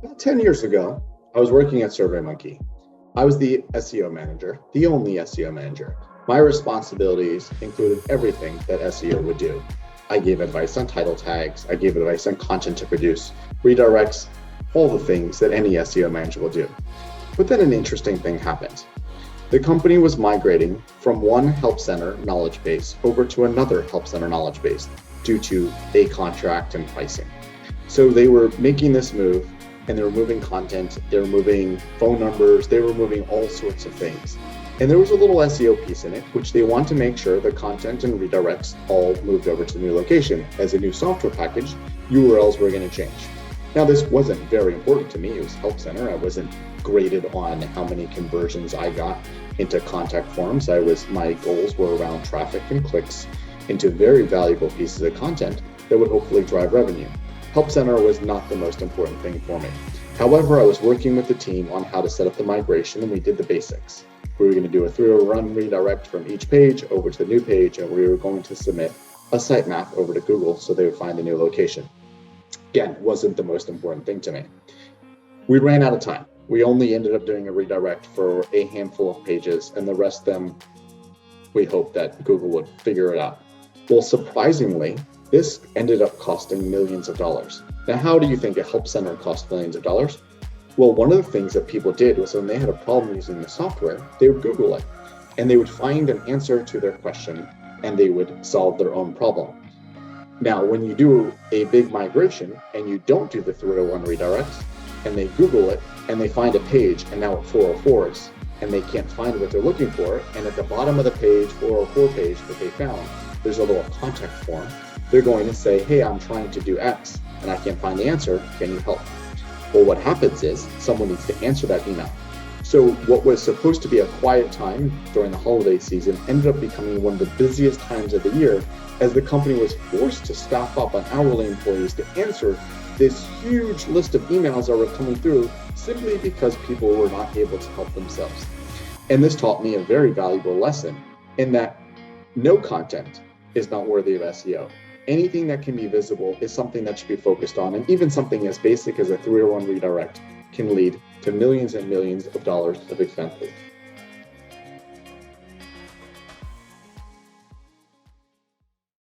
About 10 years ago, I was working at SurveyMonkey. I was the SEO manager, the only SEO manager. My responsibilities included everything that SEO would do. I gave advice on title tags, I gave advice on content to produce, redirects, all the things that any SEO manager will do. But then an interesting thing happened. The company was migrating from one help center knowledge base over to another help center knowledge base due to a contract and pricing. So they were making this move and they were moving content, they were moving phone numbers, they were moving all sorts of things. And there was a little SEO piece in it, which they want to make sure the content and redirects all moved over to the new location. As a new software package, URLs were going to change. Now, this wasn't very important to me. It was Help Center. I wasn't graded on how many conversions I got into contact forms. My goals were around traffic and clicks into very valuable pieces of content that would hopefully drive revenue. Help Center was not the most important thing for me. However, I was working with the team on how to set up the migration, and we did the basics. We were going to do a 3-run redirect from each page over to the new page, and we were going to submit a sitemap over to Google so they would find the new location. Again, wasn't the most important thing to me. We ran out of time. We only ended up doing a redirect for a handful of pages, and the rest of them, we hoped that Google would figure it out. Well, surprisingly, this ended up costing millions of dollars. Now, how do you think a help center cost millions of dollars? Well, one of the things that people did was when they had a problem using the software, they would Google it and they would find an answer to their question and they would solve their own problem. Now, when you do a big migration and you don't do the 301 redirects and they Google it and they find a page and now it 404s and they can't find what they're looking for, and at the bottom of the page, 404 page that they found, there's a little contact form. They're going to say, hey, I'm trying to do X and I can't find the answer. Can you help? Well, what happens is someone needs to answer that email. So what was supposed to be a quiet time during the holiday season ended up becoming one of the busiest times of the year as the company was forced to staff up on hourly employees to answer this huge list of emails that were coming through simply because people were not able to help themselves. And this taught me a very valuable lesson in that no content is not worthy of SEO. Anything that can be visible is something that should be focused on, and even something as basic as a 301 redirect can lead to millions and millions of dollars of expenses.